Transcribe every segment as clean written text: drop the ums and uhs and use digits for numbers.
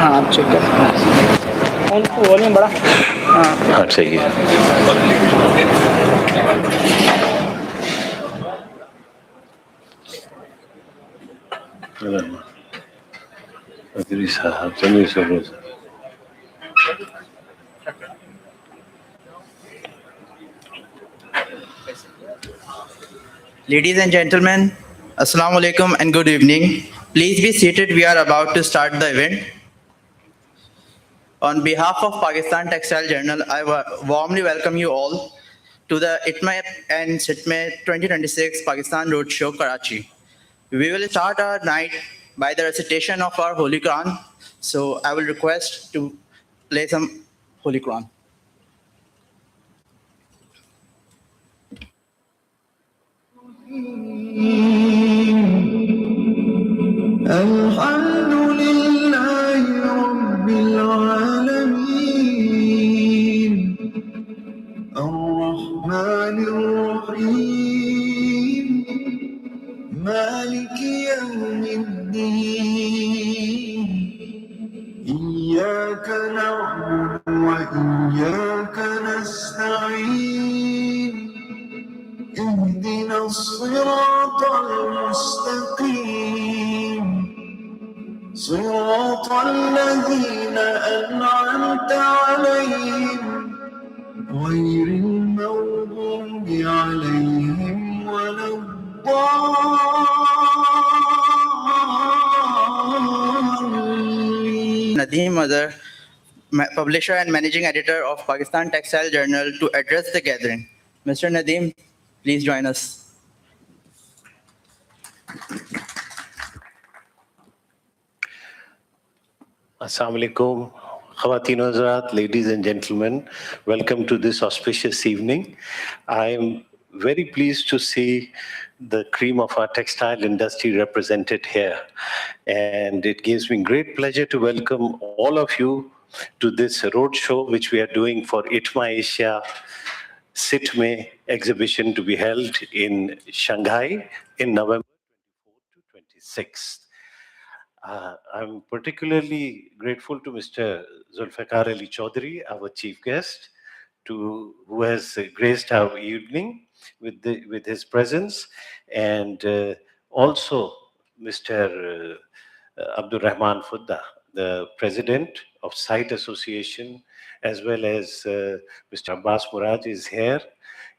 हाँ आप चेक कर उनको वॉल्यूम बड़ा हाँ सही है Ladies and gentlemen, Assalamu alaikum and good evening. Please be seated. We are about to start the event. On behalf of Pakistan Textile Journal, I warmly welcome you all to the Itma and Citme 2026 Pakistan Roadshow, Karachi. We will start our night by the recitation of our Holy Quran. So I will request to play some Holy Quran. الحمد لله رب العالمين الرحمن الرحيم مالك يوم الدين إياك نعبد وإياك نستعين اهدنا الصراط المستقيم صراط الذين أنعمت عليهم غير المغضوب عليهم ولا الضالين. Nadeem Azhar, publisher and managing editor of Pakistan Textile Journal, to address the gathering. Mr. Nadeem, please join us. Assalamu alaikum, Khawateen wa Hazrat, ladies and gentlemen. Welcome to this auspicious evening. I am very pleased to see the cream of our textile industry represented here. And it gives me great pleasure to welcome all of you to this road show which we are doing for Itma Asia Citme exhibition to be held in Shanghai in November 24 to 26th. I'm particularly grateful to Mr. Zulfikar Ali Chaudhary, our chief guest, who has graced our evening with his presence, and also Mr. Abdul Rahman Fudda, the president of Site Association, as well as Mr. Abbas Murad is here.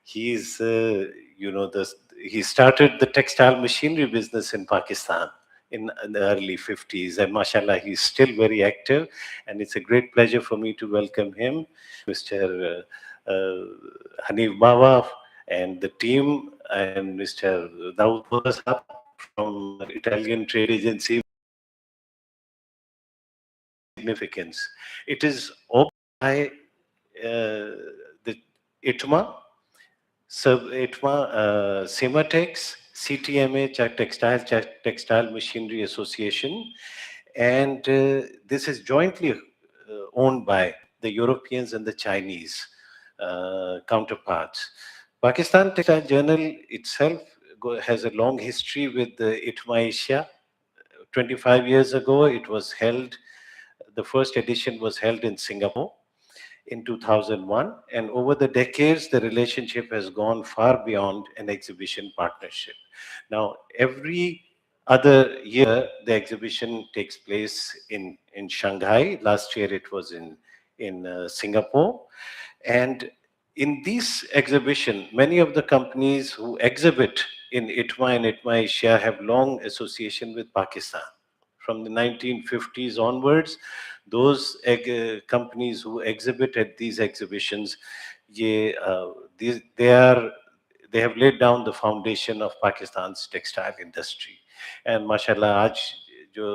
He's, he started the textile machinery business in Pakistan in the early 50s, and mashallah, he's still very active, and it's a great pleasure for me to welcome him, Mr. Hanif Bawa and the team, and Mr. Dawood Bozab from Italian trade agency. Significance. It is opened by the Itma, Sematex, CTMA, Textile Machinery Association, and this is jointly owned by the Europeans and the Chinese counterparts. Pakistan Textile Journal itself has a long history with the Itma Asia. 25 years ago, it was held, the first edition was held in Singapore in 2001, and over the decades the relationship has gone far beyond an exhibition partnership. Now every other year the exhibition takes place in Shanghai. Last year it was in Singapore, and in this exhibition many of the companies who exhibit in Itma and Itma Asia have long association with Pakistan. From the 1950s onwards, those companies who exhibit at these exhibitions, they have laid down the foundation of Pakistan's textile industry. And mashallah, आज जो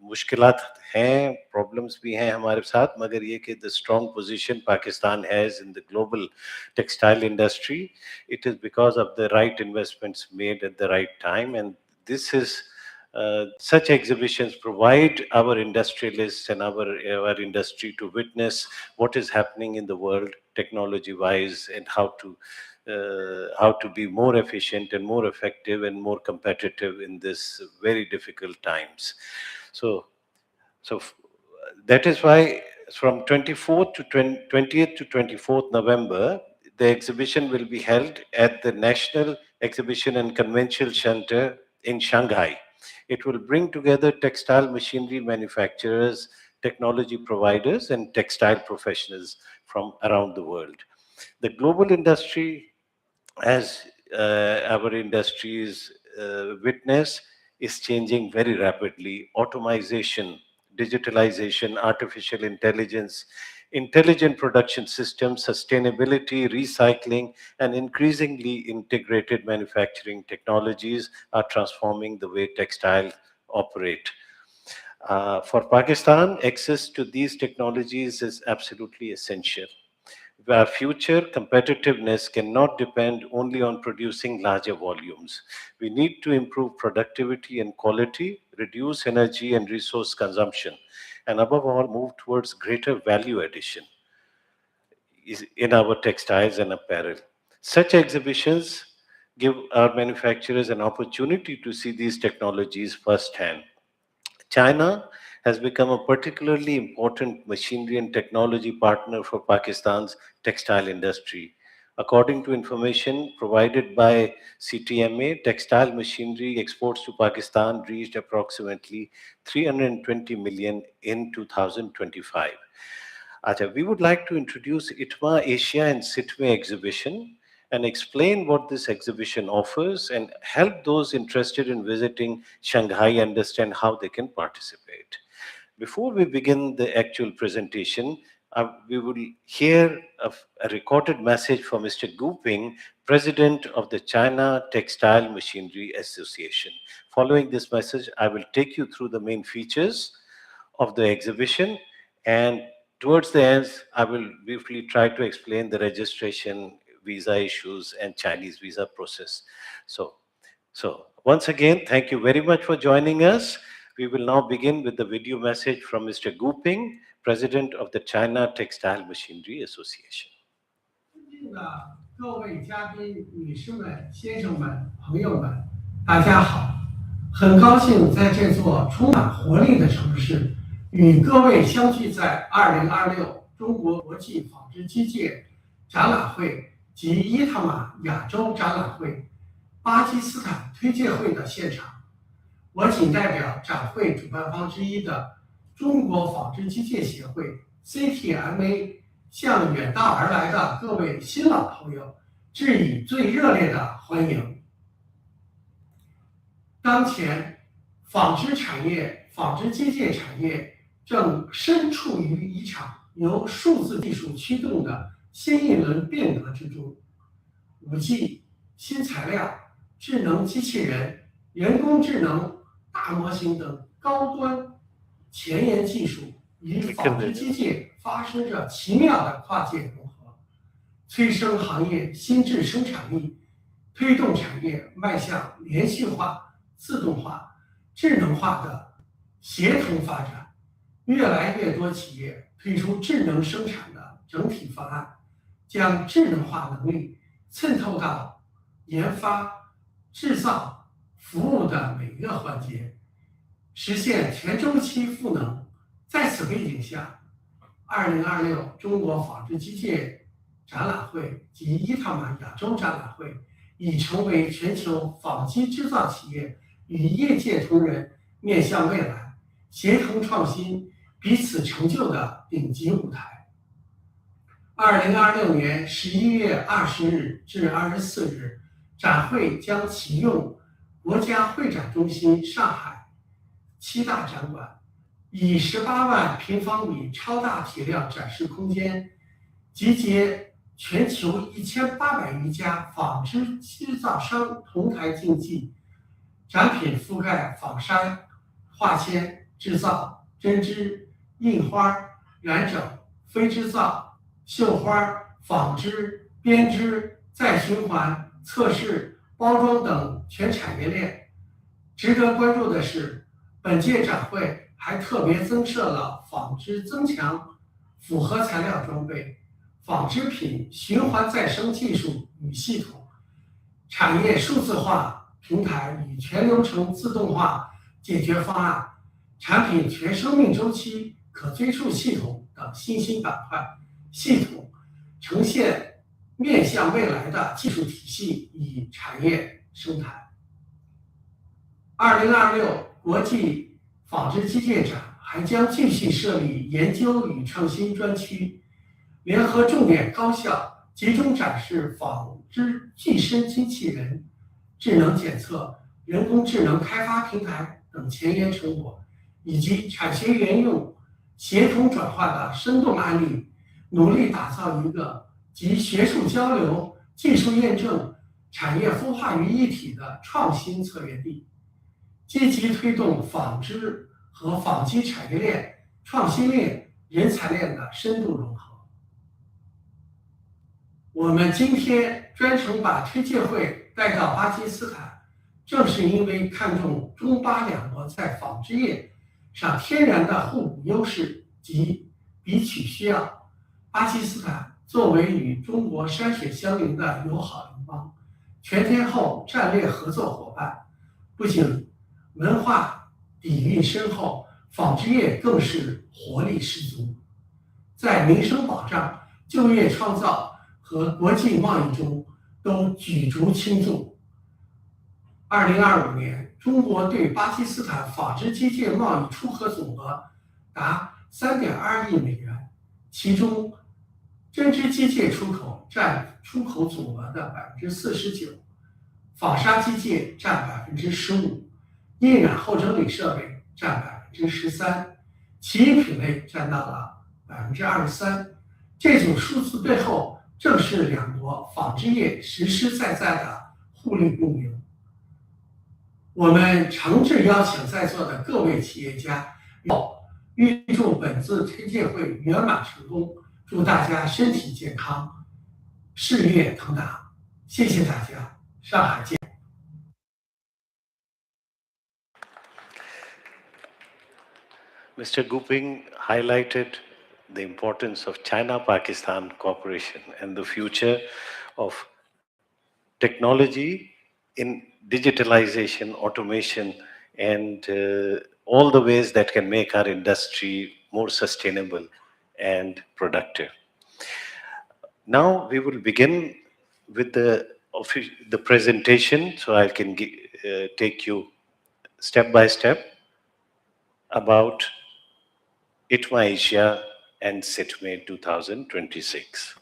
मुश्किलात हैं, problems भी हैं हमारे साथ, मगर ये कि the strong position Pakistan has in the global textile industry, it is because of the right investments made at the right time, and this is such exhibitions provide our industrialists and our industry to witness what is happening in the world technology-wise, and how to be more efficient and more effective and more competitive in this very difficult times. So that is why from 24th to 20th to 24th November, the exhibition will be held at the National Exhibition and Convention Center in Shanghai. It will bring together textile machinery manufacturers, technology providers, and textile professionals from around the world. The global industry, as our industries witness, is changing very rapidly. Automation, digitalization, artificial intelligence, intelligent production systems, sustainability, recycling, and increasingly integrated manufacturing technologies are transforming the way textiles operate. For Pakistan, access to these technologies is absolutely essential. Our future competitiveness cannot depend only on producing larger volumes. We need to improve productivity and quality, reduce energy and resource consumption, and above all, move towards greater value addition in our textiles and apparel. Such exhibitions give our manufacturers an opportunity to see these technologies firsthand. China has become a particularly important machinery and technology partner for Pakistan's textile industry. According to information provided by CTMA, textile machinery exports to Pakistan reached approximately 320 million in 2025. Acha, we would like to introduce Itma Asia and Citme exhibition and explain what this exhibition offers and help those interested in visiting Shanghai understand how they can participate. Before we begin the actual presentation, we will hear a recorded message from Mr. Gu Ping, President of the China Textile Machinery Association. Following this message, I will take you through the main features of the exhibition, and towards the end, I will briefly try to explain the registration, visa issues, and Chinese visa process. So once again, thank you very much for joining us. We will now begin with the video message from Mr. Gu Ping, President of the China Textile Machinery Association. 各位嘉宾、女士们、先生们、朋友们，大家好！很高兴在这座充满活力的城市，与各位相聚在2026中国国际纺织机械展览会及伊塔马亚洲展览会巴基斯坦推介会的现场。我谨代表展会主办方之一的中国纺织机械协会 CTMA 向远道而来的各位新老朋友致以最热烈的欢迎。当前，纺织产业、纺织机械产业正身处于一场由数字技术驱动的新一轮变革之中。5G、新材料、智能机器人、人工智能、大模型等高端前沿技术与纺织机械发生着奇妙的跨界融合，催生行业新质生产力，推动产业迈向连续化、自动化、智能化的协同发展。越来越多企业推出智能生产的整体方案，将智能化能力渗透到研发、制造、服务的每个环节，实现全周期赋能。在此背景下，2026中国纺织机械展览会及伊塔马亚洲展览会已成为全球纺机制造企业与业界同仁面向未来、协同创新、彼此成就的顶级舞台。2026年11月20日至24日，展会将启用国家会展中心上海7大展馆，以18万平方米超大体量展示空间，集结全球1800余家纺织制造商同台竞技，展品覆盖纺纱、化纤、制造、针织、印花、染整、非织造、绣花、纺织、编织、再循环、测试、包装等全产业链。值得关注的是，本届展会还特别增设了纺织增强复合材料装备、纺织品循环再生技术与系统、产业数字化平台与全流程自动化解决方案、产品全生命周期可追溯系统等新兴板块系统，呈现面向未来的技术体系与产业生态。2026国际纺织机械展还将继续设立研究与创新专区，联合重点高校集中展示纺织具身机器人、智能检测、人工智能开发平台等前沿成果，以及产学研用协同转化的生动案例，努力打造一个集学术交流、技术验证、产业孵化于一体的创新策源地，积极推动纺织和纺机产业链、创新链、人才链的深度融合。我们今天专程把推介会带到巴基斯坦，正是因为看重中巴两国在纺织业上天然的互补优势及彼取需要。巴基斯坦作为与中国山水相邻的友好邻邦，全天候战略合作伙伴，不仅文化底蕴深厚，纺织业更是活力十足，在民生保障、就业创造和国际贸易中都举足轻重。2025年，中国对巴基斯坦纺织机械贸易出口总额达3.2亿美元，其中针织机械出口占出口总额的49%，纺纱机械占15%，印染后整理设备占13%，其余品类占到了23%。这组数字背后，正是两国纺织业实实在在的互利共赢。我们诚挚邀请在座的各位企业家，预祝本次推介会圆满成功，祝大家身体健康，事业腾达。谢谢大家，上海见。Mr. Guping highlighted the importance of China-Pakistan cooperation and the future of technology in digitalization, automation, and all the ways that can make our industry more sustainable and productive. Now we will begin with the presentation, so I can take you step by step about Itma Asia and Citme 2026.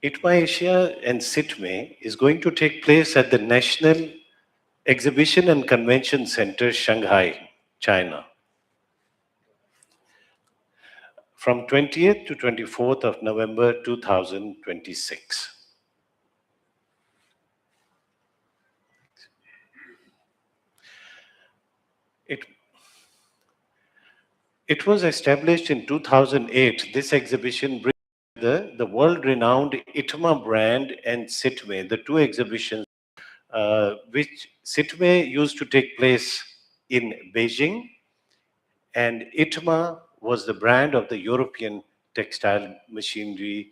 Itma Asia and Citme is going to take place at the National Exhibition and Convention Center, Shanghai, China, from 20th to 24th of November 2026. It was established in 2008. This exhibition brings the world-renowned Itma brand and Citme, the two exhibitions which Citme used to take place in Beijing, and Itma was the brand of the European Textile Machinery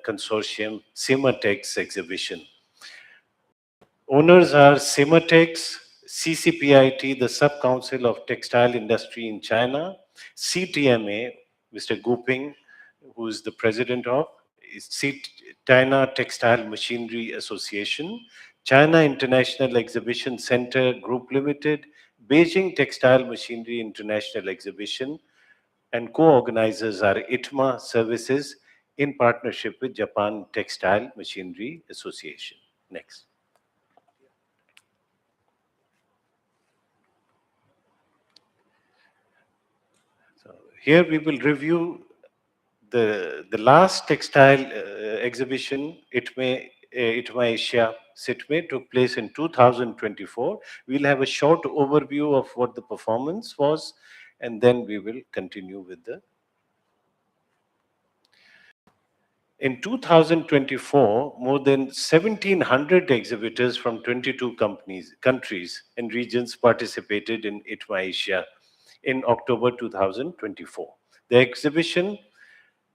Consortium CIMATEX exhibition. Owners are CIMATEX, CCPIT, the Sub-Council of Textile Industry in China, CTMA, Mr. Guping, who is the president of China Textile Machinery Association, China International Exhibition Center Group Limited, Beijing Textile Machinery International Exhibition, and co-organizers are Itma Services in partnership with Japan Textile Machinery Association. Next. So here we will review the last textile exhibition, Itma Asia Citme, took place in 2024. We'll have a short overview of what the performance was, and then we will continue with the. In 2024, more than 1,700 exhibitors from 22 countries and regions participated in Itma Asia in October 2024. The exhibition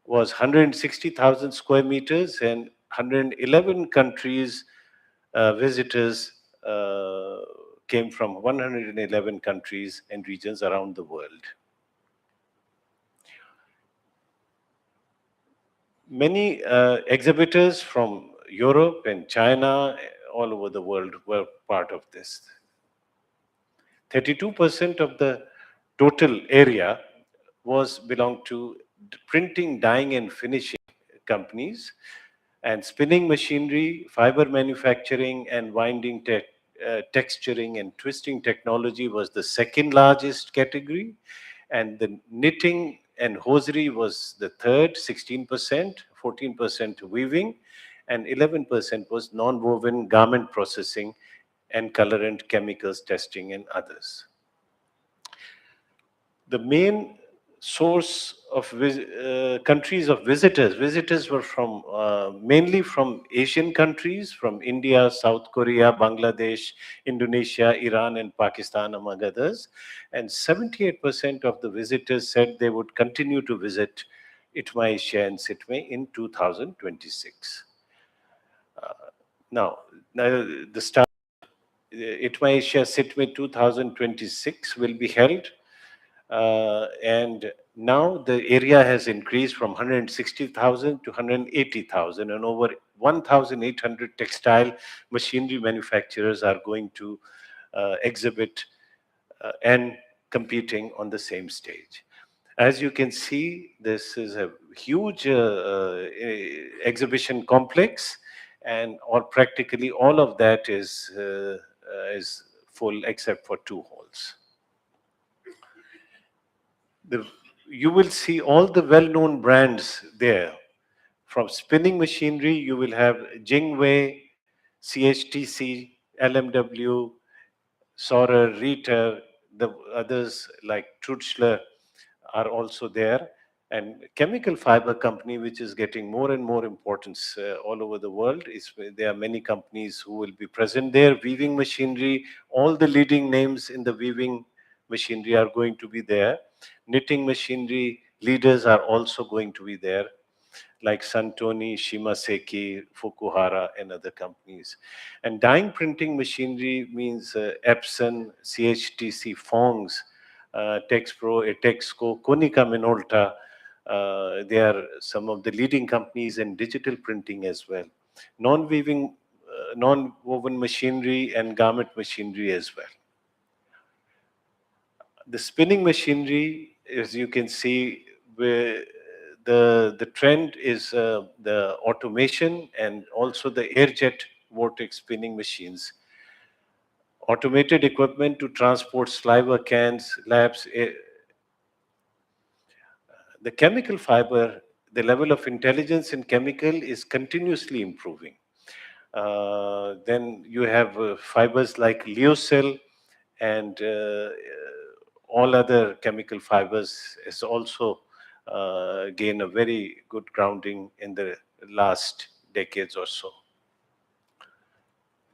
was 160,000 square meters, and 111 countries visitors came from 111 countries and regions around the world. Many exhibitors from Europe and China, all over the world, were part of this. 32% of the total area was belonged to printing, dyeing, and finishing companies, and spinning machinery, fiber manufacturing, and winding texturing and twisting technology was the second largest category, and the knitting and hosiery was the third, 16%, 14% weaving, and 11% was non-woven garment processing and colorant chemicals testing and others. The main source of countries of visitors were from mainly from Asian countries, from India, South Korea, Bangladesh, Indonesia, Iran, and Pakistan, among others. And 78% of the visitors said they would continue to visit Itma Asia and Citme in 2026. Now, the start Itma Asia Citme 2026 will be held, and now the area has increased from 160,000 to 180,000, and over 1,800 textile machinery manufacturers are going to exhibit and competing on the same stage. As you can see, this is a huge exhibition complex, and practically all of that is full except for 2 halls. You will see all the well-known brands there. From spinning machinery, you will have Jingwei, CHTC, LMW, Saurer, Rieter, the others like Trutzler are also there. And chemical fiber company, which is getting more and more importance all over the world, there are many companies who will be present there. Weaving machinery, all the leading names in the weaving machinery are going to be there. Knitting machinery leaders are also going to be there, like Santoni, Shimaseki, Fukuhara, and other companies. And dyeing printing machinery means Epson, CHTC, Fongs, Texpro, Etexco, Konica Minolta. They are some of the leading companies in digital printing as well. Non-weaving, non-woven machinery and garment machinery as well. The spinning machinery, as you can see, where the trend is the automation and also the air jet vortex spinning machines. Automated equipment to transport sliver cans, labs. The chemical fiber, the level of intelligence in chemical is continuously improving. Then you have fibers like lyocell, and all other chemical fibers has also gained a very good grounding in the last decades or so.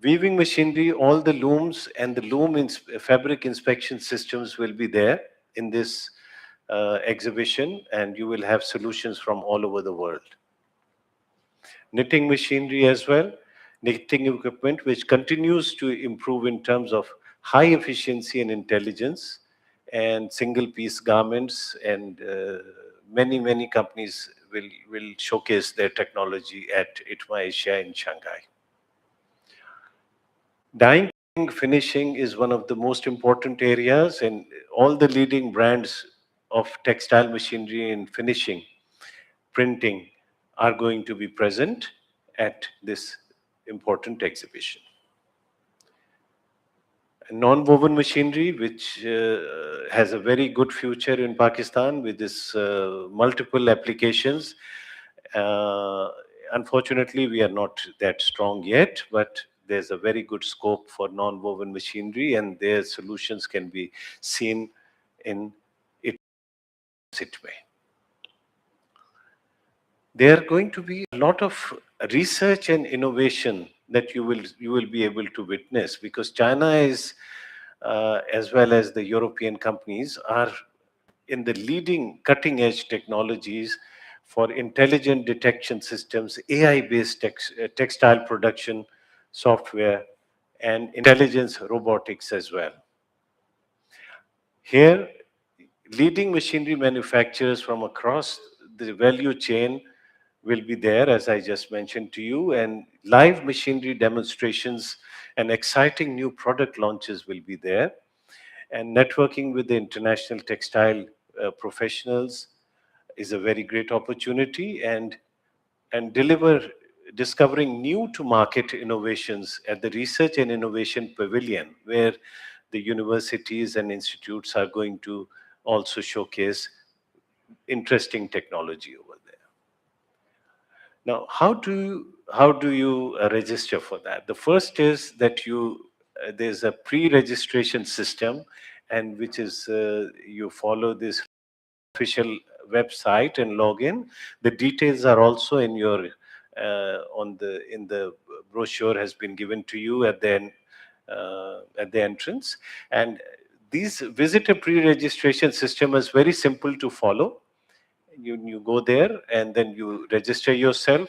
Weaving machinery, all the looms and the loom fabric inspection systems will be there in this exhibition, and you will have solutions from all over the world. Knitting machinery as well, knitting equipment which continues to improve in terms of high efficiency and intelligence, and single piece garments, and many companies will showcase their technology at Itma Asia in Shanghai. Dyeing, finishing is one of the most important areas, and all the leading brands of textile machinery and finishing, printing, are going to be present at this important exhibition. Non-woven machinery, which has a very good future in Pakistan with this multiple applications. Unfortunately, we are not that strong yet, but there's a very good scope for non-woven machinery, and their solutions can be seen in Citme. There are going to be a lot of research and innovation that you will be able to witness, because China is, as well as the European companies, are in the leading cutting edge technologies for intelligent detection systems, AI-based textile production software, and intelligence robotics as well. Here, leading machinery manufacturers from across the value chain will be there, as I just mentioned to you, and live machinery demonstrations and exciting new product launches will be there. And networking with the international textile professionals is a very great opportunity, and discovering new to market innovations at the Research and Innovation Pavilion, where the universities and institutes are going to also showcase interesting technology over there. Now, how do you register for that? The first is that there's a pre-registration system, and which is you follow this official website and log in. The details are also in your in the brochure has been given to you at the entrance. And these visitor pre-registration system is very simple to follow. You go there and then you register yourself.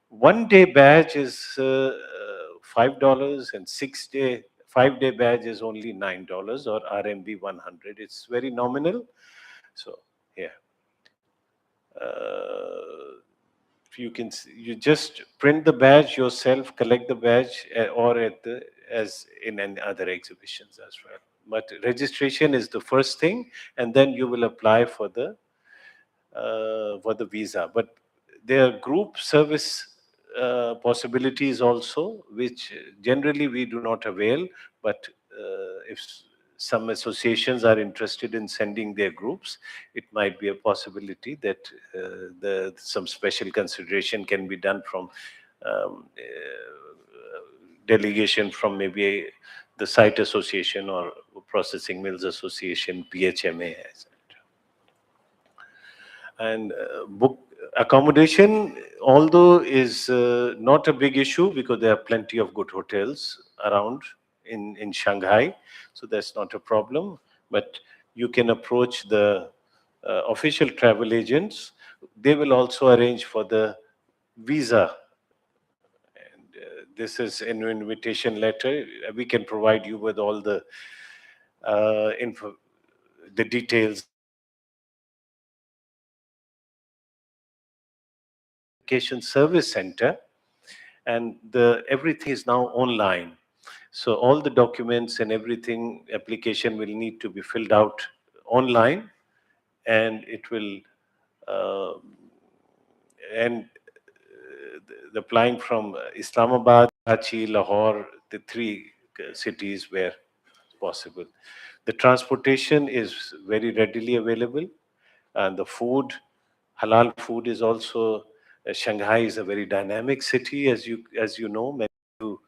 1 day badge is $5, and 6 day 5 day badge is only $9 or RMB 100. It's very nominal. So yeah, you just print the badge yourself, collect the badge, or as in any other exhibitions as well. But registration is the first thing, and then you will apply for the visa. But there are group service possibilities also, which generally we do not avail. But if some associations are interested in sending their groups, it might be a possibility that some special consideration can be done from delegation from maybe the site association or processing mills association, PHMA. And book accommodation, although is not a big issue because there are plenty of good hotels around in Shanghai, so that's not a problem. But you can approach the official travel agents. They will also arrange for the visa. And this is an invitation letter. We can provide you with all the the details. Application service center, and everything is now online. So all the documents and everything, application will need to be filled out online, and it will uh, and the applying from Islamabad, Karachi, Lahore, the three cities where possible. The transportation is very readily available, and the food, halal food, is also. Shanghai is a very dynamic city, as you know. Many of you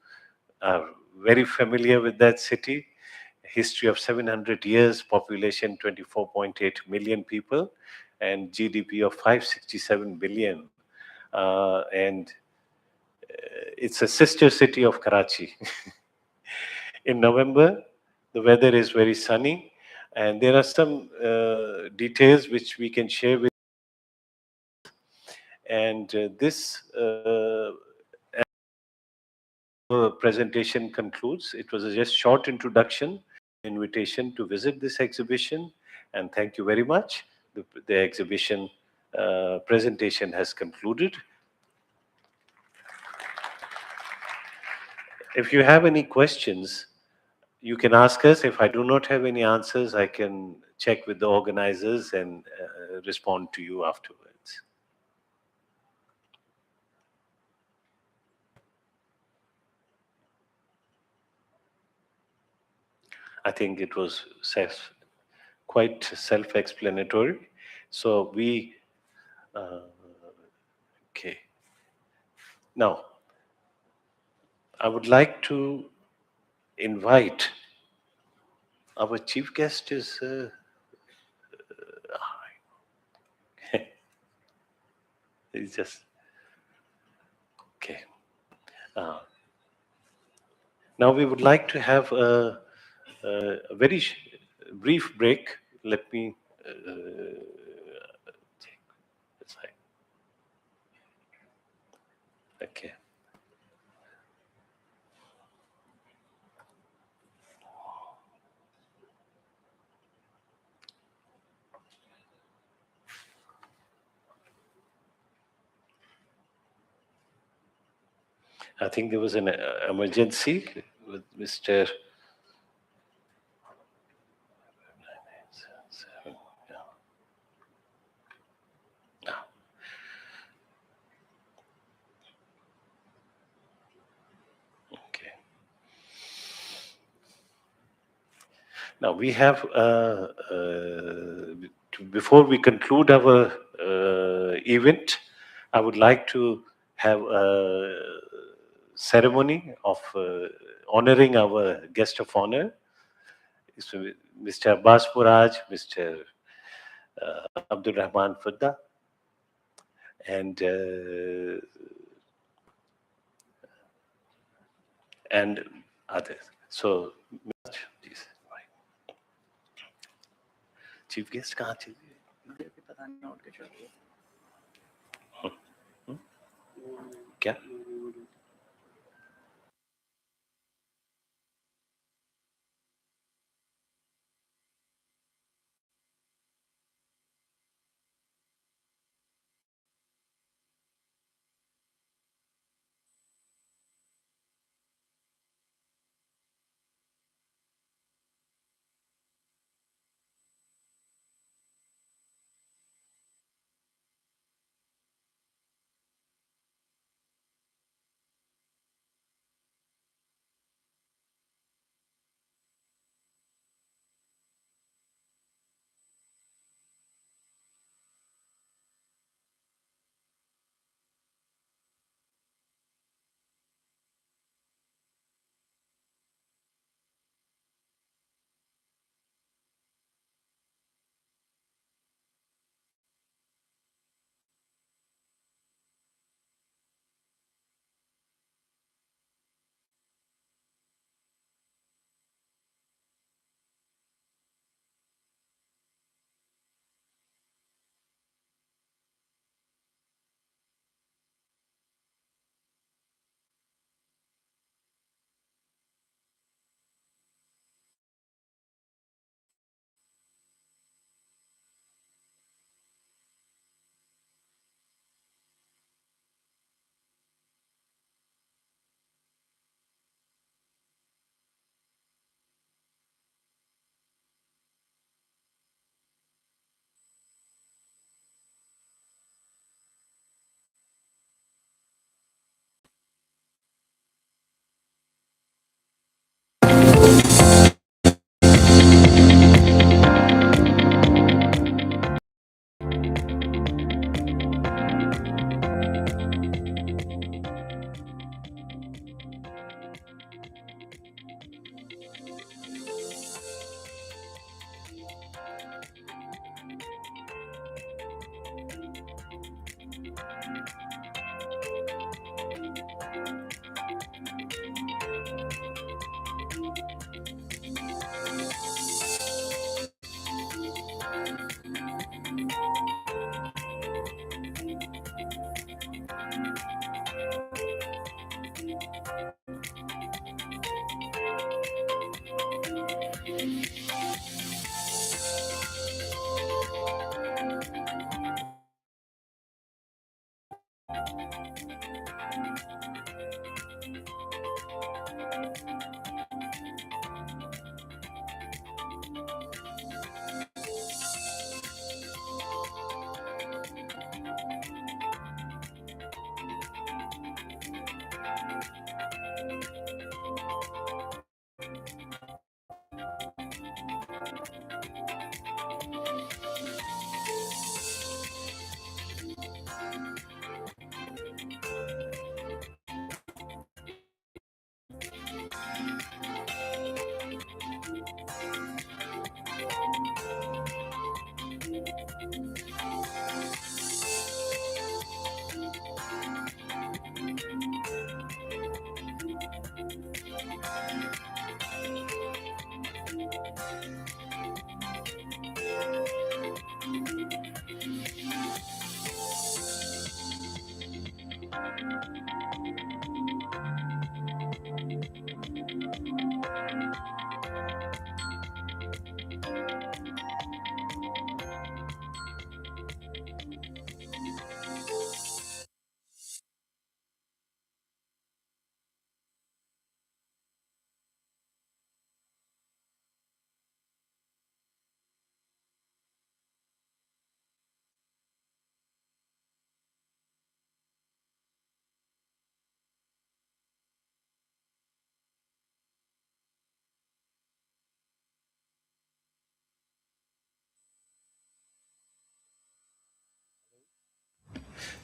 are very familiar with that city. History of 700 years, population 24.8 million people, and GDP of 567 billion. And it's a sister city of Karachi. In November, the weather is very sunny, and there are some details which we can share with. And this presentation concludes. It was a just short introduction, invitation to visit this exhibition, and thank you very much. The exhibition presentation has concluded. If you have any questions, you can ask us. If I do not have any answers, I can check with the organizers and respond to you afterwards. I think it was quite self-explanatory. So okay. Now, I would like to invite our chief guest is he's just okay. Now we would like to have a very brief break. Let me take this side. Okay. I think there was an emergency with Mr. Okay. Now we have, before we conclude our event, I would like to have a ceremony of honoring our guest of honor, Mr. Abbas Puraj, Mr. Abdul Rahman Fudda, and others. So, please. Chief guest कहाँ चलिए क्या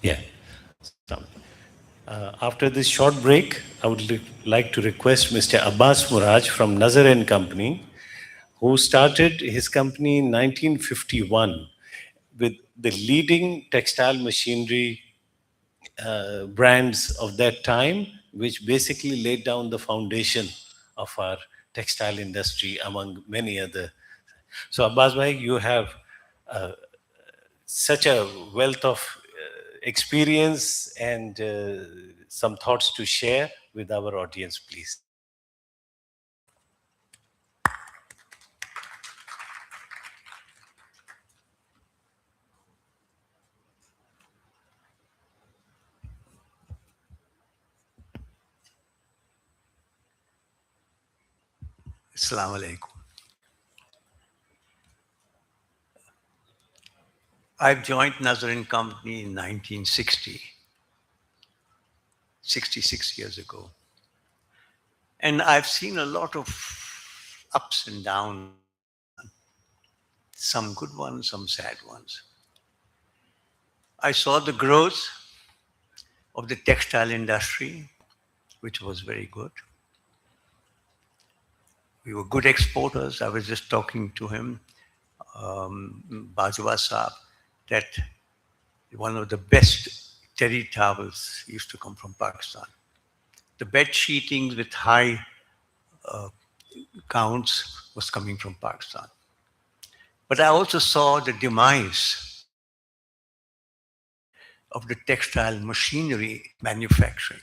Yeah. After this short break, I would like to request Mr. Abbas Muraj from Nazar and Company, who started his company in 1951 with the leading textile machinery brands of that time, which basically laid down the foundation of our textile industry, among many other. So, Abbas bhai, you have such a wealth of experience and some thoughts to share with our audience, please. Assalamu alaikum. I've joined Nazarene Company in 1960, 66 years ago. And I've seen a lot of ups and downs, some good ones, some sad ones. I saw the growth of the textile industry, which was very good. We were good exporters. I was just talking to him, Bajwa Saab, that one of the best terry towels used to come from Pakistan. The bed sheetings with high counts was coming from Pakistan. But I also saw the demise of the textile machinery manufacturing.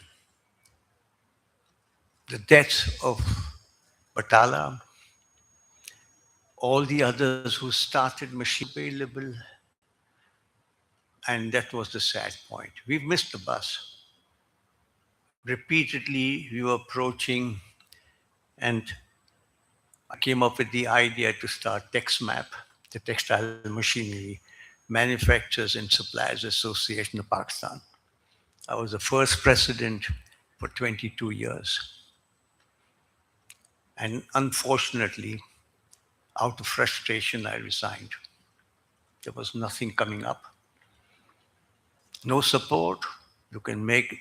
The death of Batala, all the others who started machine available, and that was the sad point. We've missed the bus. Repeatedly, we were approaching, and I came up with the idea to start TexMap, the Textile Machinery Manufacturers and Suppliers Association of Pakistan. I was the first president for 22 years. And unfortunately, out of frustration, I resigned. There was nothing coming up. No support. You can make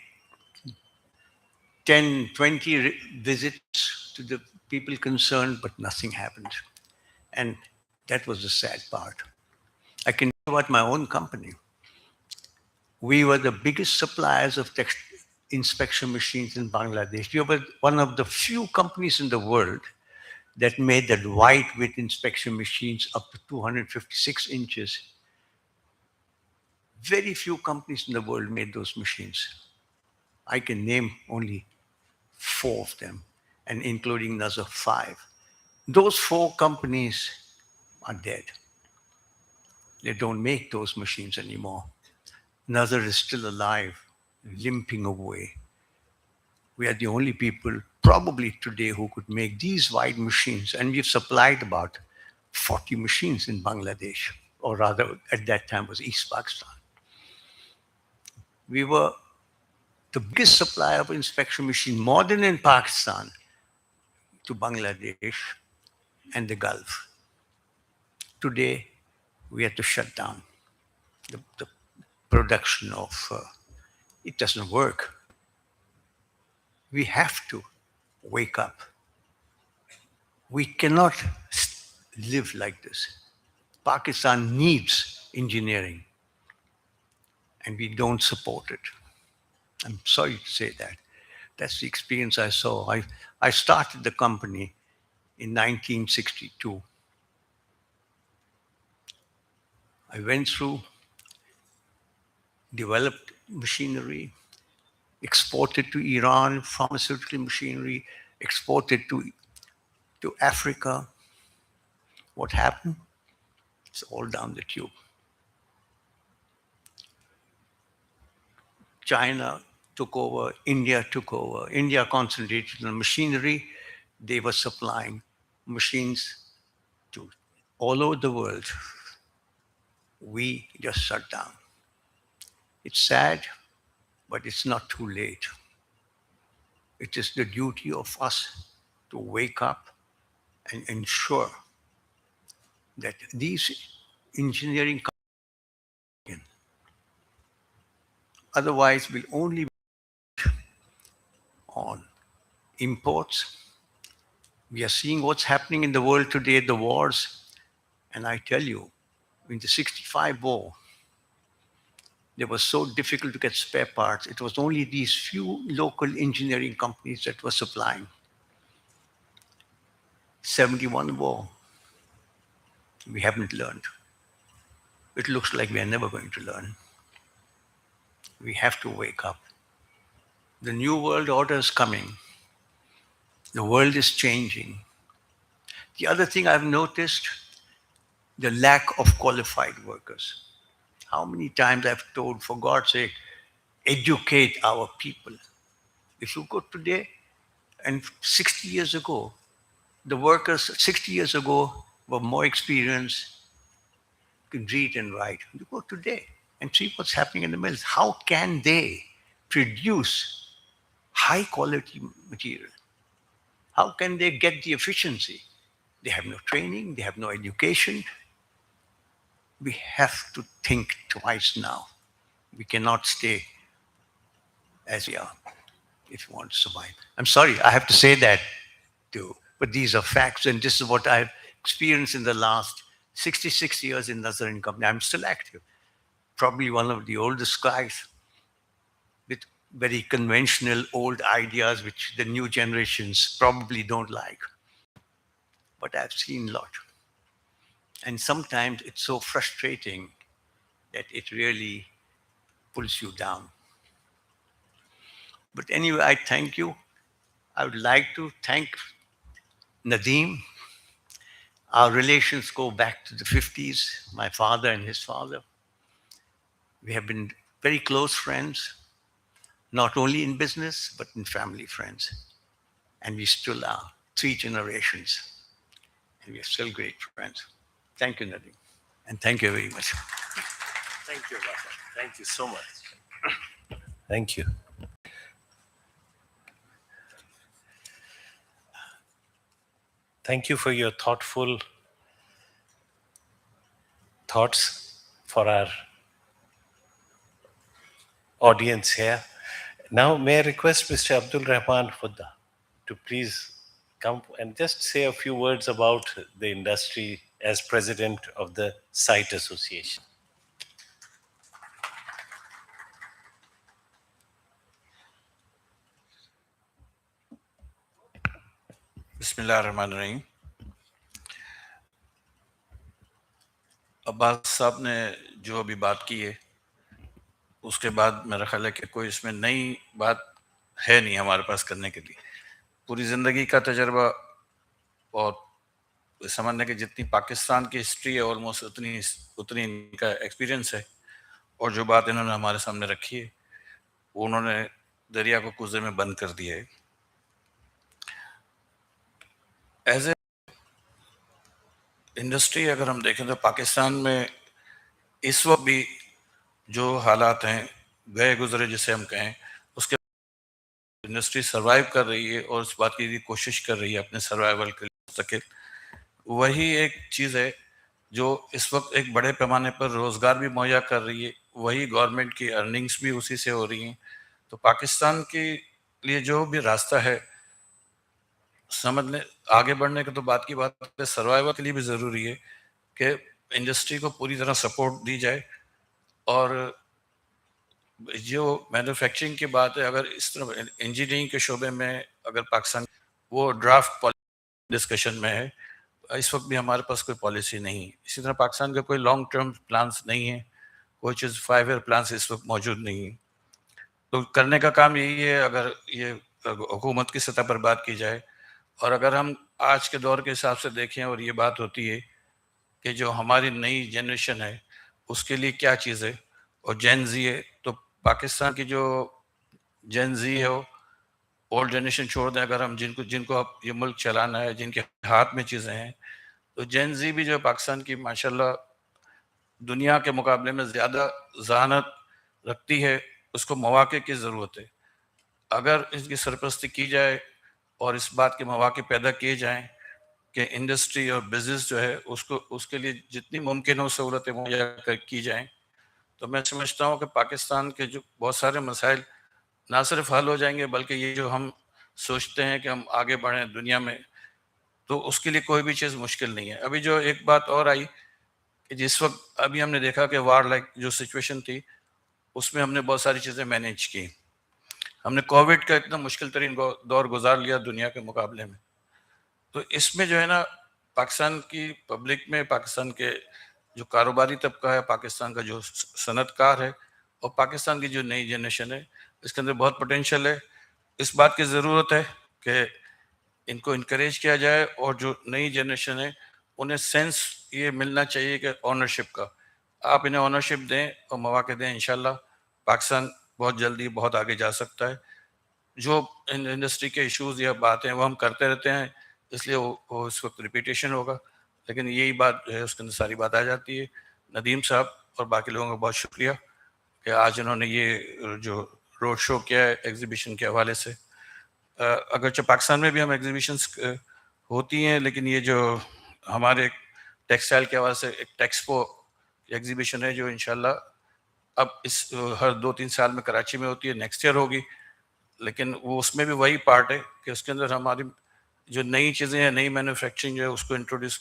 10, 20 visits to the people concerned, but nothing happened. And that was the sad part. I can tell you about my own company. We were the biggest suppliers of inspection machines in Bangladesh. We were one of the few companies in the world that made that white width inspection machines up to 256 inches. Very few companies in the world made those machines. I can name only 4 of them, and including Nazar 5. Those 4 companies are dead. They don't make those machines anymore. Nazar is still alive, limping away. We are the only people probably today who could make these wide machines, and we've supplied about 40 machines in Bangladesh, or rather at that time was East Pakistan. We were the biggest supplier of inspection machines, more than in Pakistan, to Bangladesh and the Gulf. Today, we had to shut down the production of, it doesn't work. We have to wake up. We cannot live like this. Pakistan needs engineering, and we don't support it. I'm sorry to say that. That's the experience I saw. I started the company in 1962. I went through, developed machinery, exported to Iran, pharmaceutical machinery, exported to Africa. What happened? It's all down the tube. China took over, India took over. India concentrated on machinery. They were supplying machines to all over the world. We just shut down. It's sad, but it's not too late. It is the duty of us to wake up and ensure that these engineering companies, Otherwise, we'll only on imports. We are seeing what's happening in the world today, the wars. And I tell you, in the 65 war, it was so difficult to get spare parts. It was only these few local engineering companies that were supplying. 71 war, we haven't learned. It looks like we are never going to learn. We have to wake up. The new world order is coming. The world is changing. The other thing I've noticed, the lack of qualified workers. How many times I've told, for God's sake, educate our people. If you go today, and 60 years ago, the workers 60 years ago were more experienced, could read and write. You go today and see what's happening in the mills. How can they produce high quality material? How can they get the efficiency? They have no training, they have no education. We have to think twice now. We cannot stay as we are if you want to survive. I'm sorry, I have to say that too, but these are facts, and this is what I've experienced in the last 66 years in Nazarene Company. I'm still active, probably one of the oldest guys with very conventional old ideas which the new generations probably don't like. But I've seen a lot. And sometimes it's so frustrating that it really pulls you down. But anyway, I thank you. I would like to thank Nadeem. Our relations go back to the 50s, my father and his father. We have been very close friends, not only in business, but in family friends. And we still are, 3 generations. And we are still great friends. Thank you, Nadeem. And thank you very much. Thank you, Rafa. Thank you so much. Thank you. Thank you for your thoughtful thoughts for our audience here. Now, may I request Mr. Abdul Rahman Khudda to please come and just say a few words about the industry as president of the Site Association. बिस्मिल्लाहिर्रहमानिर्रहीम। अब्बास साहब ने जो अभी बात की है उसके बाद मेरा ख्याल है कि कोई इसमें नई बात है नहीं हमारे पास करने के लिए। पूरी ज़िंदगी का तजर्बा और समझने की जितनी पाकिस्तान की हिस्ट्री है ऑलमोस्ट उतनी इनका एक्सपीरियंस है। और जो बात इन्होंने हमारे सामने रखी है वो उन्होंने दरिया को कुज़े में बंद कर दिया है। एज ए इंडस्ट्री अगर हम देखें तो पाकिस्तान में इस वक्त भी जो हालात हैं गए गुजरे जिसे हम कहें उसके इंडस्ट्री सरवाइव कर रही है और इस बात की कोशिश कर रही है अपने सर्वाइवल के लिए मुस्तकिल। वही एक चीज़ है जो इस वक्त एक बड़े पैमाने पर रोज़गार भी मुहैया कर रही है। वही गवर्नमेंट की अर्निंग्स भी उसी से हो रही हैं। तो पाकिस्तान के लिए जो भी रास्ता है समझने आगे बढ़ने की तो बात की बात है, सर्वाइवल के लिए भी ज़रूरी है कि इंडस्ट्री को पूरी तरह सपोर्ट दी जाए। और जो मैन्युफैक्चरिंग की बात है, अगर इस तरह इंजीनियरिंग के शोबे में अगर पाकिस्तान वो ड्राफ्ट डिस्कशन में है, इस वक्त भी हमारे पास कोई पॉलिसी नहीं है। इसी तरह पाकिस्तान का कोई लॉन्ग टर्म प्लान्स नहीं है, कोई चीज़ 5 ईयर प्लान्स इस वक्त मौजूद नहीं है। तो करने का काम यही है अगर ये हुकूमत की सतह पर बात की जाए। और अगर हम आज के दौर के हिसाब से देखें और ये बात होती है कि जो हमारी नई जनरेशन है उसके लिए क्या चीज़ है और जेन जी है, तो पाकिस्तान की जो जेन जी है वो ओल्ड जनरेशन छोड़ दें, अगर हम जिनको अब ये मुल्क चलाना है, जिनके हाथ में चीज़ें हैं, तो जेन जी भी जो पाकिस्तान की माशाल्लाह दुनिया के मुकाबले में ज़्यादा ज़हानत रखती है, उसको मौक़े की ज़रूरत है। अगर इसकी सरपरस्ती की जाए और इस बात के मौक़े पैदा किए जाएँ कि इंडस्ट्री और बिज़नेस जो है उसको उसके लिए जितनी मुमकिन हो सहूलतें मुहैया की जाएँ, تو میں سمجھتا ہوں کہ پاکستان کے جو بہت سارے مسائل نہ صرف حل ہو جائیں گے بلکہ یہ جو ہم سوچتے ہیں کہ ہم آگے بڑھیں دنیا میں، تو اس کے لیے کوئی بھی چیز مشکل نہیں ہے. ابھی جو ایک بات اور آئی کہ جس وقت ابھی ہم نے دیکھا کہ وار لائک جو سچویشن تھی اس میں ہم نے بہت ساری چیزیں مینیج کی. ہم نے کووڈ کا اتنا مشکل ترین دور گزار لیا دنیا کے مقابلے میں. تو اس میں جو ہے نا پاکستان کی پبلک میں، پاکستان کے جو کاروباری طبقہ ہے، پاکستان کا جو صنعت کار ہے، اور پاکستان کی جو نئی جنریشن ہے، اس کے اندر بہت پوٹینشیل ہے. اس بات کی ضرورت ہے کہ ان کو انکریج کیا جائے، اور جو نئی جنریشن ہے انہیں سینس یہ ملنا چاہیے کہ آنرشپ کا. آپ انہیں آنرشپ دیں اور مواقع دیں، انشاءاللہ پاکستان بہت جلدی بہت آگے جا سکتا ہے. جو انڈسٹری کے ایشوز یا باتیں وہ ہم کرتے رہتے ہیں، اس لیے وہ اس وقت ریپیٹیشن ہوگا، لیکن یہی بات جو ہے اس کے اندر ساری بات آ جاتی ہے. ندیم صاحب اور باقی لوگوں کا بہت شکریہ کہ آج انہوں نے یہ جو روڈ شو کیا ہے ایگزیبیشن کے حوالے سے. اگرچہ پاکستان میں بھی ہم ایگزیبیشنس ہوتی ہیں، لیکن یہ جو ہمارے ٹیکسٹائل کے حوالے سے ایک ٹیکسپو ایگزیبیشن ہے جو انشاءاللہ اب اس ہر 2-3 سال میں کراچی میں ہوتی ہے، نیکسٹ ایئر ہوگی. لیکن وہ اس میں بھی وہی پارٹ ہے کہ اس کے اندر ہماری جو نئی چیزیں ہیں، نئی مینوفیکچرنگ جو ہے اس کو انٹروڈیوس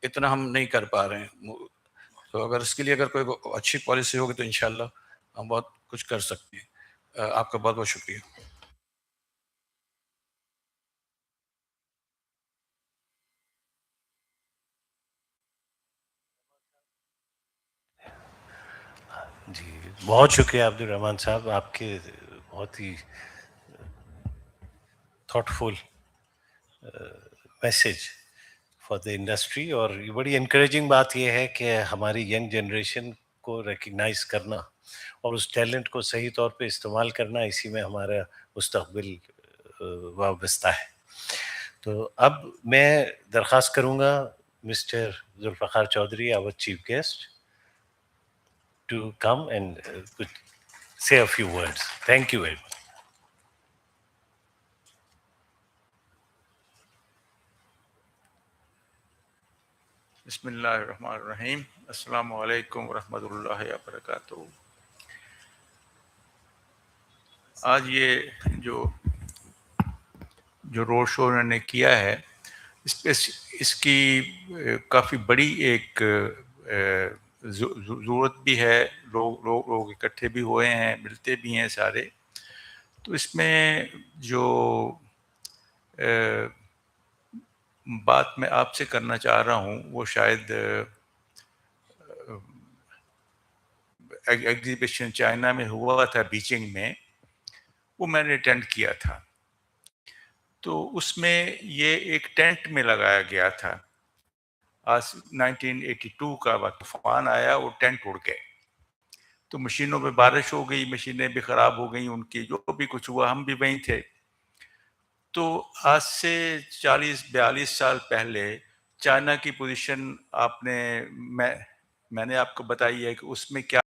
اتنا ہم نہیں کر پا رہے ہیں. تو اگر اس کے لیے اگر کوئی اچھی پالیسی ہوگی تو انشاءاللہ ہم بہت کچھ کر سکتے ہیں. آپ کا بہت بہت شکریہ. جی بہت شکریہ عبد الرحمان صاحب، آپ کے بہت ہی تھاٹفل میسیج فار دا انڈسٹری. اور بڑی انکریجنگ بات یہ ہے کہ ہماری ینگ جنریشن کو ریکگنائز کرنا اور اس ٹیلنٹ کو صحیح طور پہ استعمال کرنا، اسی میں ہمارا مستقبل وابستہ ہے. تو اب میں درخواست کروں گا mister Zulfiqar Chaudhry, our chief guest, to come and say a few words. Thank you very much. بسم اللہ الرحمن الرحیم. السلام علیکم ورحمۃ اللہ وبرکاتہ. آج یہ جو روڈ شو انہوں نے کیا ہے، اس کی کافی بڑی ایک ضرورت بھی ہے. لوگ اکٹھے بھی ہوئے ہیں، ملتے بھی ہیں سارے. تو اس میں جو بات میں آپ سے کرنا چاہ رہا ہوں وہ شاید ایگزیبیشن چائنا میں ہوا تھا بیجنگ میں، وہ میں نے اٹینڈ کیا تھا. تو اس میں یہ ایک ٹینٹ میں لگایا گیا تھا. 1982 کا طوفان آیا، وہ ٹینٹ اڑ گئے. تو مشینوں پہ بارش ہو گئی، مشینیں بھی خراب ہو گئیں، ان کی جو بھی کچھ ہوا، ہم بھی وہیں تھے. تو آج سے 40-42 سال پہلے چائنا کی پوزیشن میں نے آپ کو بتائی ہے کہ اس میں کیا،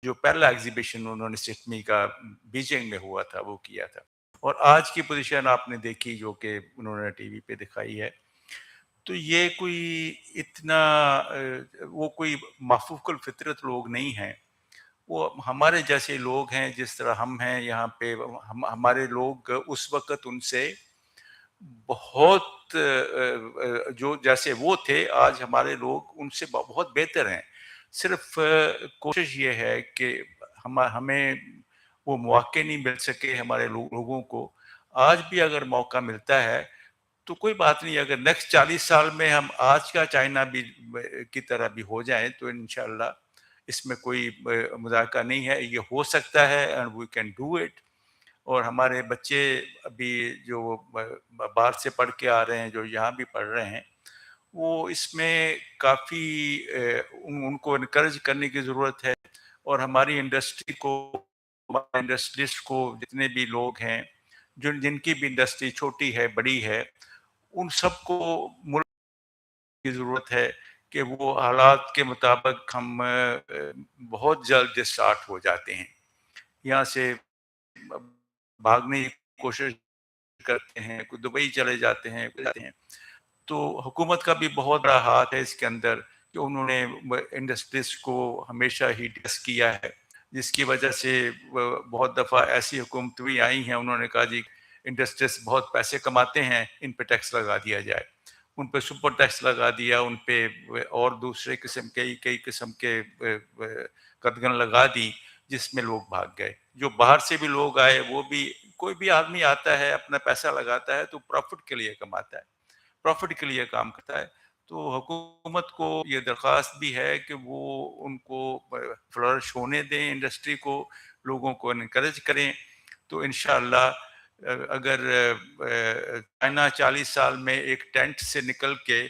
جو پہلا ایگزیبیشن انہوں نے سٹمی کا بیجنگ میں ہوا تھا وہ کیا تھا، اور آج کی پوزیشن آپ نے دیکھی جو کہ انہوں نے ٹی وی پہ دکھائی ہے. تو یہ کوئی اتنا وہ کوئی محفوظ الفطرت لوگ نہیں ہیں، وہ ہمارے جیسے لوگ ہیں جس طرح ہم ہیں یہاں پہ. ہمارے لوگ اس وقت ان سے بہت جو جیسے وہ تھے، آج ہمارے لوگ ان سے بہت بہتر ہیں. صرف کوشش یہ ہے کہ ہمیں وہ مواقع نہیں مل سکے ہمارے لوگوں کو. آج بھی اگر موقع ملتا ہے تو کوئی بات نہیں، اگر نیکسٹ 40 سال میں ہم آج کا چائنا بھی کی طرح بھی ہو جائیں تو انشاءاللہ اس میں کوئی مذاکرہ نہیں ہے، یہ ہو سکتا ہے and we can do it. اور ہمارے بچے ابھی جو باہر سے پڑھ کے آ رہے ہیں، جو یہاں بھی پڑھ رہے ہیں، وہ اس میں کافی ان کو انکریج کرنے کی ضرورت ہے. اور ہماری انڈسٹری کو، ہمارے انڈسٹریسٹ کو، جتنے بھی لوگ ہیں جن کی بھی انڈسٹری چھوٹی ہے بڑی ہے، ان سب کو ملک کی ضرورت ہے کہ وہ حالات کے مطابق ہم بہت جلد اسٹارٹ ہو جاتے ہیں. یہاں سے بھاگنے کی کوشش کرتے ہیں، دبئی چلے جاتے ہیں. تو حکومت کا بھی بہت بڑا ہاتھ ہے اس کے اندر کہ انہوں نے انڈسٹریز کو ہمیشہ ہی ٹیکس کیا ہے، جس کی وجہ سے بہت دفعہ ایسی حکومت بھی آئی ہیں، انہوں نے کہا جی انڈسٹریز بہت پیسے کماتے ہیں، ان پہ ٹیکس لگا دیا جائے، ان پہ سپر ٹیکس لگا دیا، ان پہ اور دوسرے قسم کئی قسم کے قدغن لگا دی، جس میں لوگ بھاگ گئے. جو باہر سے بھی لوگ آئے، وہ بھی کوئی بھی آدمی آتا ہے اپنا پیسہ لگاتا ہے تو پروفٹ کے لیے کماتا ہے، پروفٹ کے لیے کام کرتا ہے. تو حکومت کو یہ درخواست بھی ہے کہ وہ ان کو فلرش ہونے دیں، انڈسٹری کو، لوگوں کو انکریج کریں. تو انشاءاللہ اگر چائنا 40 سال میں ایک ٹینٹ سے نکل کے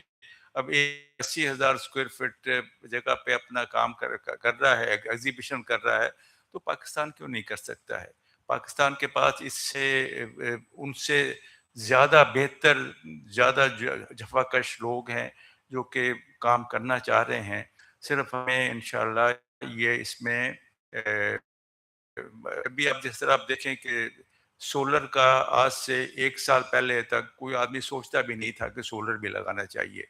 اب 80,000 اسکوائر فٹ جگہ پہ اپنا کام کر رہا ہے، ایگزیبیشن کر رہا ہے، تو پاکستان کیوں نہیں کر سکتا ہے؟ پاکستان کے پاس اس سے ان سے زیادہ بہتر، زیادہ جفاکش لوگ ہیں جو کہ کام کرنا چاہ رہے ہیں. صرف ہمیں انشاءاللہ یہ اس میں ابھی آپ جس طرح آپ دیکھیں کہ سولر کا آج سے 1 سال پہلے تک کوئی آدمی سوچتا بھی نہیں تھا کہ سولر بھی لگانا چاہیے.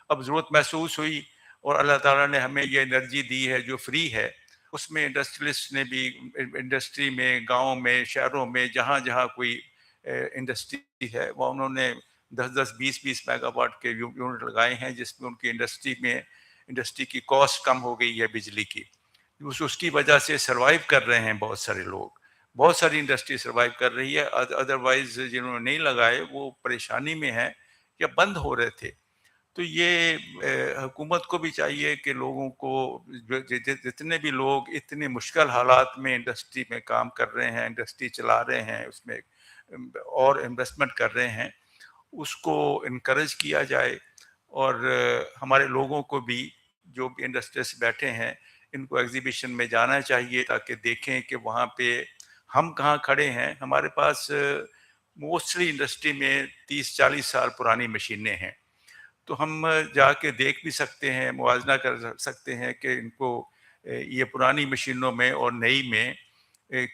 اب ضرورت محسوس ہوئی اور اللہ تعالیٰ نے ہمیں یہ انرجی دی ہے جو فری ہے. اس میں انڈسٹریلسٹ نے بھی انڈسٹری میں، گاؤں میں، شہروں میں، جہاں جہاں کوئی انڈسٹری ہے، وہ انہوں نے 10-20 میگا واٹ کے یونٹ لگائے ہیں، جس میں ان کی انڈسٹری کی کاسٹ کم ہو گئی ہے بجلی کی. اس کی وجہ سے سروائیو کر رہے ہیں بہت سارے لوگ، بہت ساری انڈسٹری سروائیو کر رہی ہے. ادروائز جنہوں نے نہیں لگائے وہ پریشانی میں ہیں یا بند ہو رہے تھے. تو یہ حکومت کو بھی چاہیے کہ لوگوں کو، جتنے بھی لوگ اتنے مشکل حالات میں انڈسٹری میں کام کر رہے ہیں، انڈسٹری چلا رہے ہیں، اس میں اور انویسٹمنٹ کر رہے ہیں، اس کو انکریج کیا جائے. اور ہمارے لوگوں کو بھی جو بھی انڈسٹریز بیٹھے ہیں، ان کو ایگزیبیشن میں جانا چاہیے تاکہ دیکھیں کہ وہاں پہ ہم کہاں کھڑے ہیں. ہمارے پاس موسٹلی انڈسٹری میں 30-40 سال پرانی مشینیں ہیں، تو ہم جا کے دیکھ بھی سکتے ہیں، موازنہ کر سکتے ہیں کہ ان کو یہ پرانی مشینوں میں اور نئی میں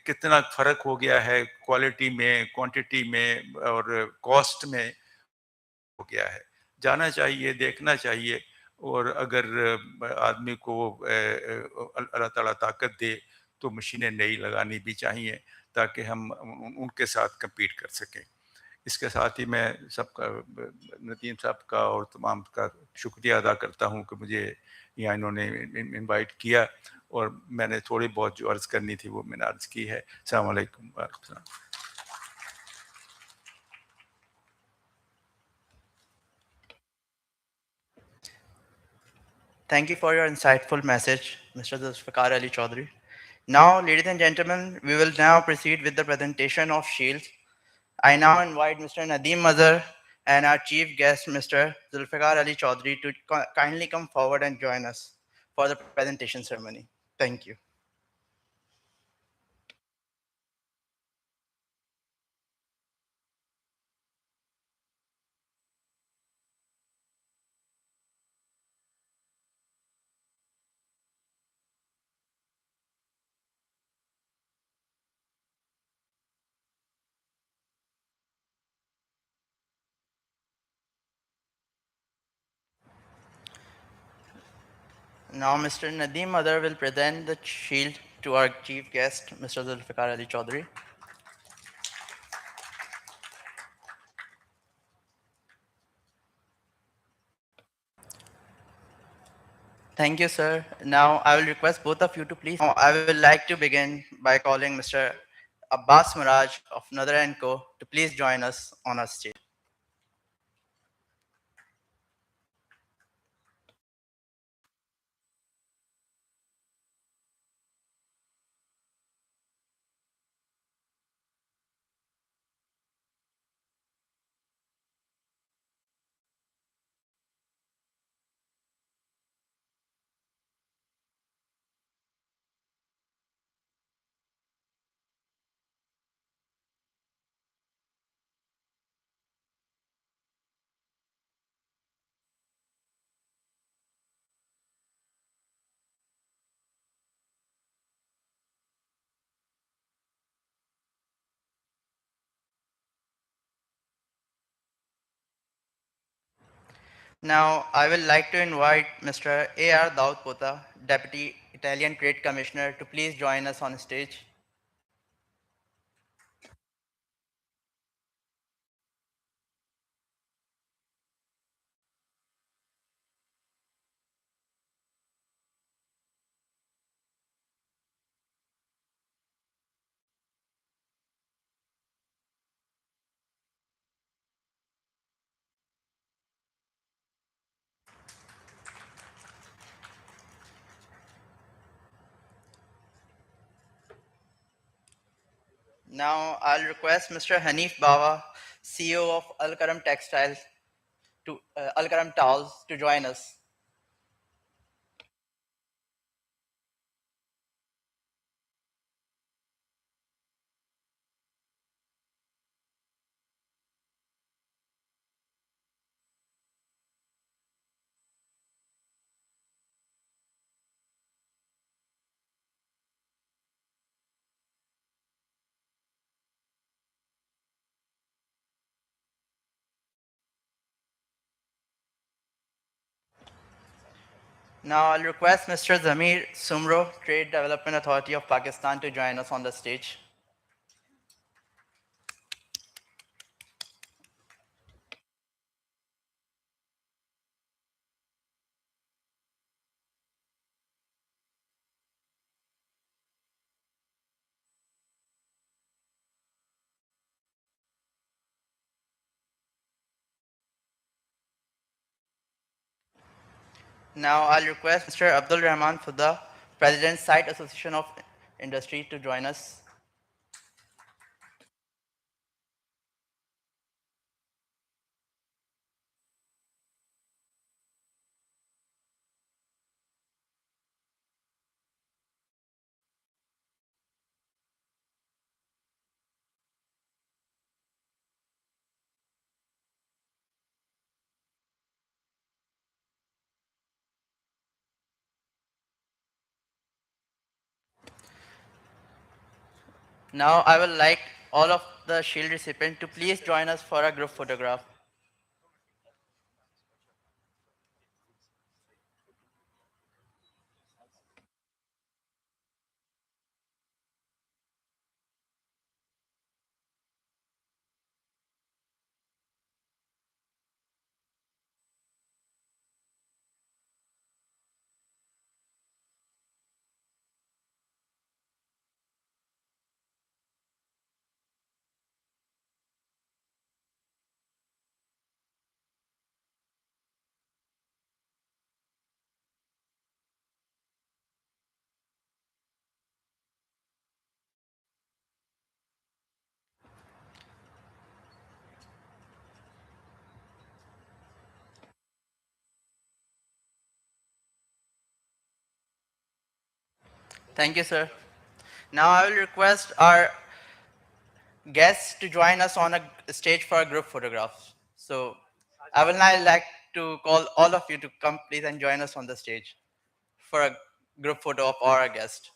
کتنا فرق ہو گیا ہے، کوالٹی میں، کوانٹٹی میں اور کاسٹ میں ہو گیا ہے. جانا چاہیے، دیکھنا چاہیے. اور اگر آدمی کو اللہ تعالیٰ طاقت دے تو مشینیں نئی لگانی بھی چاہیے تاکہ ہم ان کے ساتھ کمپیٹ کر سکیں. اس کے ساتھ ہی میں سب کا، ندیم صاحب کا اور تمام کا شکریہ ادا کرتا ہوں کہ مجھے یہاں انہوں نے انوائٹ کیا، اور میں نے تھوڑی بہت جو عرض کرنی تھی وہ میں نے عرض کی ہے. السلام علیکم ورحمۃ اللہ. Thank you for your insightful message, Mr. Zulfikar Ali Chaudhary. Now, ladies and gentlemen, we will now proceed with the presentation of shields. I now invite Mr. Nadeem Mazhar and our chief guest, Mr. Zulfikar Ali Chaudhary, to kindly come forward and join us for the presentation ceremony. Thank you. Now, Mr. Nadeem Mazhar will present the shield to our chief guest, Mr. Zulfikar Ali Chaudhary. Thank you, sir. Now, I will request both of you to please. Now, I will like to begin by calling Mr. Abbas Miraj of Nadar & Co. to please join us on our stage. Now, I will like to invite Mr. A.R. Daudpota, Deputy Italian Trade Commissioner, to please join us on stage. Now, I'll request Mr. Hanif Bawa, CEO of Al Karam Textile, Al Karam Towels, to join us. Now, I'll request Mr. Zamir Sumro, Trade Development Authority of Pakistan, to join us on the stage. Now, I'll request Mr. Abdul Rahman Fuda, President, Site Association of Industry, to join us. Now, I would like all of the shield recipients to please join us for a group photograph. Thank you, sir. Now, I will request our guests to join us on a stage for a group photograph. So, I will now like to call all of you to come please and join us on the stage for a group photo of our guest.